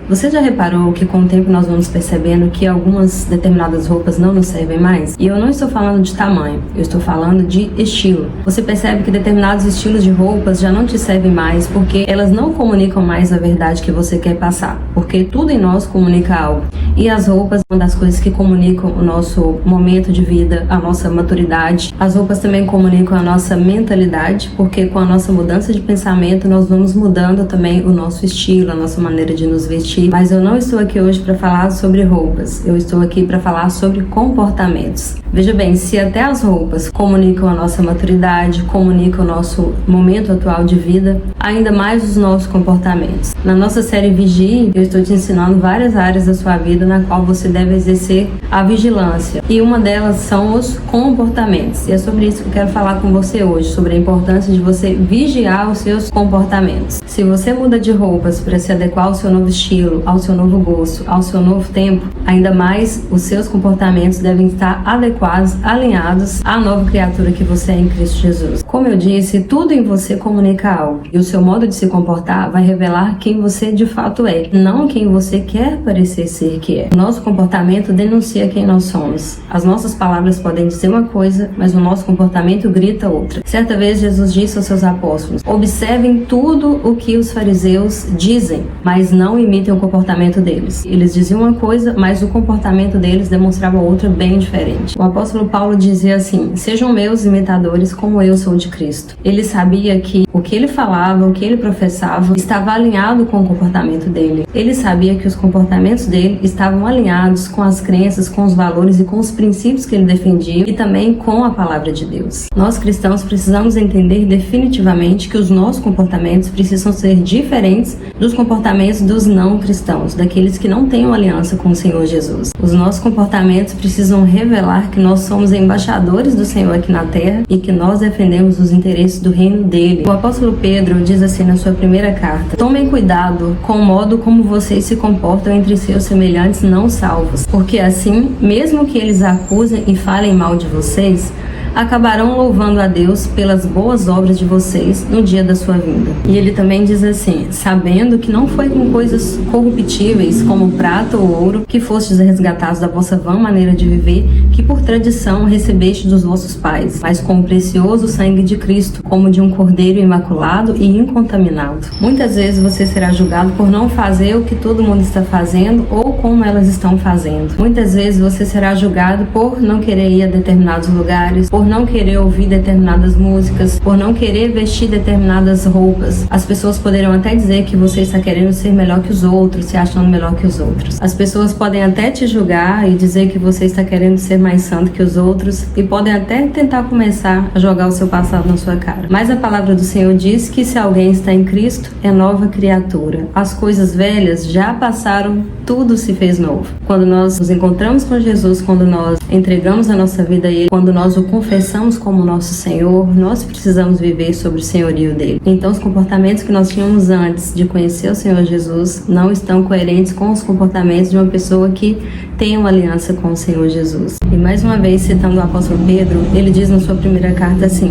Você já reparou que com o tempo nós vamos percebendo que algumas determinadas roupas não nos servem mais? E eu não estou falando de tamanho, eu estou falando de estilo. Você percebe que determinados estilos de roupas já não te servem mais porque elas não comunicam mais a verdade que você quer passar. Porque tudo em nós comunica algo. E as roupas, uma das coisas que comunicam o nosso momento de vida, a nossa maturidade. As roupas também comunicam a nossa mentalidade, porque com a nossa mudança de pensamento nós vamos mudando também o nosso estilo, a nossa maneira de nos vestir. Mas eu não estou aqui hoje para falar sobre roupas, eu estou aqui para falar sobre comportamentos. Veja bem, se até as roupas comunicam a nossa maturidade, comunicam o nosso momento atual de vida, ainda mais os nossos comportamentos. Na nossa série Vigie, eu estou te ensinando várias áreas da sua vida na qual você deve exercer a vigilância. E uma delas são os comportamentos. E é sobre isso que eu quero falar com você hoje, sobre a importância de você vigiar os seus comportamentos. Se você muda de roupas para se adequar ao seu novo estilo, ao seu novo gosto, ao seu novo tempo, ainda mais os seus comportamentos devem estar adequados, alinhados à nova criatura que você é em Cristo Jesus. Como eu disse, tudo em você comunica algo, e o seu modo de se comportar vai revelar quem você de fato é, não quem você quer parecer ser que é. O nosso comportamento denuncia quem nós somos. As nossas palavras podem dizer uma coisa, mas o nosso comportamento grita outra. Certa vez Jesus disse aos seus apóstolos: observem tudo o que os fariseus dizem, mas não imitem o comportamento deles. Eles diziam uma coisa, mas o comportamento deles demonstrava outra bem diferente. O apóstolo Paulo dizia assim: sejam meus imitadores como eu sou de Cristo. Ele sabia que o que ele falava, o que ele professava, estava alinhado com o comportamento dele. Ele sabia que os comportamentos dele estavam alinhados com as crenças, com os valores e com os princípios que ele defendia e também com a palavra de Deus. Nós cristãos precisamos entender definitivamente que os nossos comportamentos precisam ser diferentes dos comportamentos dos não cristãos, daqueles que não têm uma aliança com o Senhor Jesus. Os nossos comportamentos precisam revelar que nós somos embaixadores do Senhor aqui na terra e que nós defendemos os interesses do reino dele. O apóstolo Pedro diz assim na sua primeira carta: tomem cuidado com o modo como vocês se comportam entre seus semelhantes não salvos, porque assim, mesmo que eles acusem e falem mal de vocês, acabarão louvando a Deus pelas boas obras de vocês no dia da sua vinda. E ele também diz assim: sabendo que não foi com coisas corruptíveis como prata ou ouro que fostes resgatados da vossa vã maneira de viver, que por tradição recebeste dos vossos pais, mas com o precioso sangue de Cristo, como de um cordeiro imaculado e incontaminado. Muitas vezes você será julgado por não fazer o que todo mundo está fazendo ou como elas estão fazendo. Muitas vezes você será julgado por não querer ir a determinados lugares, por não querer ouvir determinadas músicas, por não querer vestir determinadas roupas. As pessoas poderão até dizer que você está querendo ser melhor que os outros, se achando melhor que os outros. As pessoas podem até te julgar e dizer que você está querendo ser mais santo que os outros e podem até tentar começar a jogar o seu passado na sua cara. Mas a palavra do Senhor diz que se alguém está em Cristo, é nova criatura. As coisas velhas já passaram, tudo se fez novo. Quando nós nos encontramos com Jesus, quando nós entregamos a nossa vida a Ele, quando nós o confessamos como nosso Senhor, nós precisamos viver sobre o senhorio dele. Então os comportamentos que nós tínhamos antes de conhecer o Senhor Jesus não estão coerentes com os comportamentos de uma pessoa que tem uma aliança com o Senhor Jesus. E mais uma vez, citando o apóstolo Pedro, ele diz na sua primeira carta assim: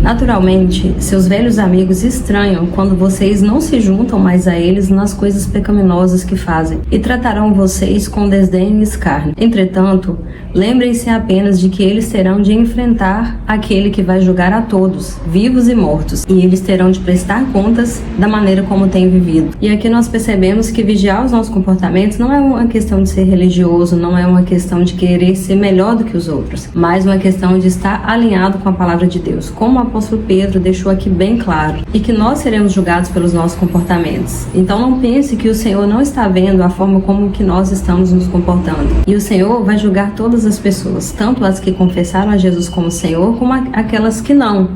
naturalmente, seus velhos amigos estranham quando vocês não se juntam mais a eles nas coisas pecaminosas que fazem e tratarão vocês com desdém e escárnio. Entretanto, lembrem-se apenas de que eles terão de enfrentar aquele que vai julgar a todos, vivos e mortos, e eles terão de prestar contas da maneira como têm vivido. E aqui nós percebemos que vigiar os nossos comportamentos não é uma questão de ser religioso, não é uma questão de querer ser melhor do que os outros, mas uma questão de estar alinhado com a palavra de Deus, como o apóstolo Pedro deixou aqui bem claro, e que nós seremos julgados pelos nossos comportamentos. Então não pense que o Senhor não está vendo a forma como que nós estamos nos comportando. E o Senhor vai julgar todas as pessoas, tanto as que confessaram a Jesus como Senhor, como aquelas que não.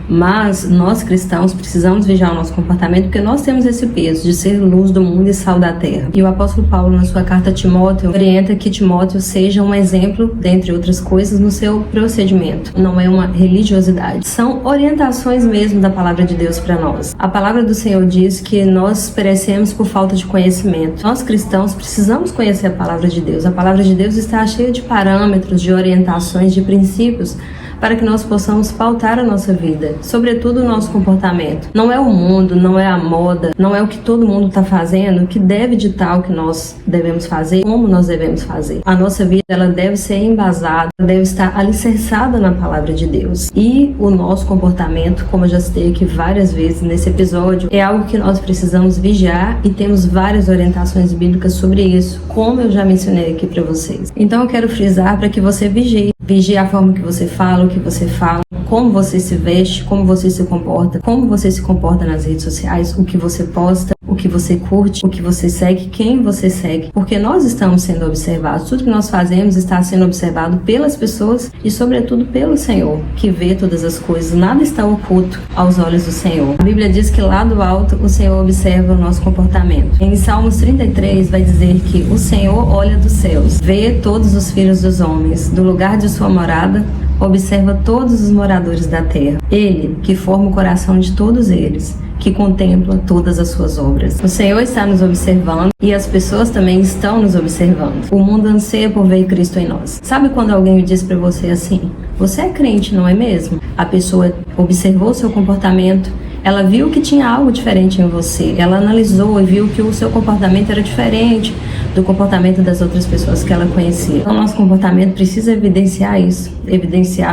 Mas nós cristãos precisamos vigiar o nosso comportamento, porque nós temos esse peso de ser luz do mundo e sal da terra. E o apóstolo Paulo, na sua carta a Timóteo, orienta que Timóteo seja um exemplo, dentre outras coisas, no seu procedimento. Não é uma religiosidade. São orientações mesmo da palavra de Deus para nós. A palavra do Senhor diz que nós perecemos por falta de conhecimento. Nós cristãos precisamos conhecer a palavra de Deus. A palavra de Deus está cheia de parâmetros, de orientações, de princípios, para que nós possamos pautar a nossa vida, sobretudo o nosso comportamento. Não é o mundo, não é a moda, não é o que todo mundo está fazendo que deve ditar o que nós devemos fazer, como nós devemos fazer. A nossa vida, ela deve ser embasada, deve estar alicerçada na palavra de Deus. E o nosso comportamento, como eu já citei aqui várias vezes nesse episódio, é algo que nós precisamos vigiar e temos várias orientações bíblicas sobre isso, como eu já mencionei aqui para vocês. Então eu quero frisar para que você vigie a forma que você fala, o que você fala, como você se veste, como você se comporta nas redes sociais, o que você posta, o que você curte, o que você segue, quem você segue, porque nós estamos sendo observados. Tudo que nós fazemos está sendo observado pelas pessoas e sobretudo pelo Senhor, que vê todas as coisas. Nada está oculto aos olhos do Senhor. A Bíblia diz que lá do alto o Senhor observa o nosso comportamento. Em Salmos 33 vai dizer que o Senhor olha dos céus, vê todos os filhos dos homens, do lugar de sua morada observa todos os moradores da terra. Ele que forma o coração de todos eles, que contempla todas as suas obras. O Senhor está nos observando e as pessoas também estão nos observando. O mundo anseia por ver Cristo em nós. Sabe quando alguém diz para você assim: você é crente, não é mesmo? A pessoa observou seu comportamento, ela viu que tinha algo diferente em você, ela analisou e viu que o seu comportamento era diferente do comportamento das outras pessoas que ela conhecia. Então, nosso comportamento precisa evidenciar isso,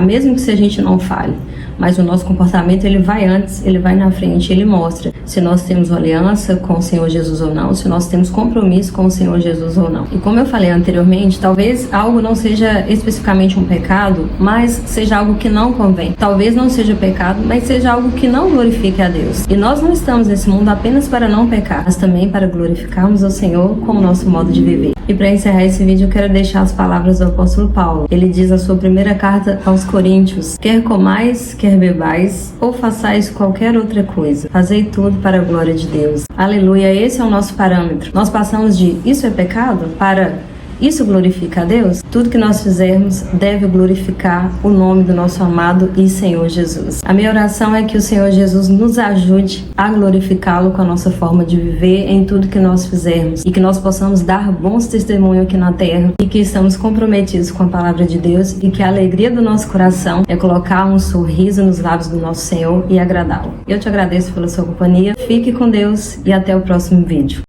mesmo que se a gente não fale. Mas o nosso comportamento, ele vai antes, ele vai na frente, ele mostra se nós temos aliança com o Senhor Jesus ou não, se nós temos compromisso com o Senhor Jesus ou não. E como eu falei anteriormente, talvez algo não seja especificamente um pecado, mas seja algo que não convém. Talvez não seja pecado, mas seja algo que não glorifique a Deus. E nós não estamos nesse mundo apenas para não pecar, mas também para glorificarmos ao Senhor com o nosso modo de viver. E para encerrar esse vídeo, eu quero deixar as palavras do apóstolo Paulo. Ele diz na sua primeira carta aos Coríntios: quer comais, quer bebais, ou façais qualquer outra coisa, fazei tudo para a glória de Deus. Aleluia, esse é o nosso parâmetro. Nós passamos de isso é pecado para isso glorifica a Deus? Tudo que nós fizermos deve glorificar o nome do nosso amado e Senhor Jesus. A minha oração é que o Senhor Jesus nos ajude a glorificá-lo com a nossa forma de viver em tudo que nós fizermos e que nós possamos dar bons testemunhos aqui na terra e que estamos comprometidos com a palavra de Deus e que a alegria do nosso coração é colocar um sorriso nos lábios do nosso Senhor e agradá-lo. Eu te agradeço pela sua companhia, fique com Deus e até o próximo vídeo.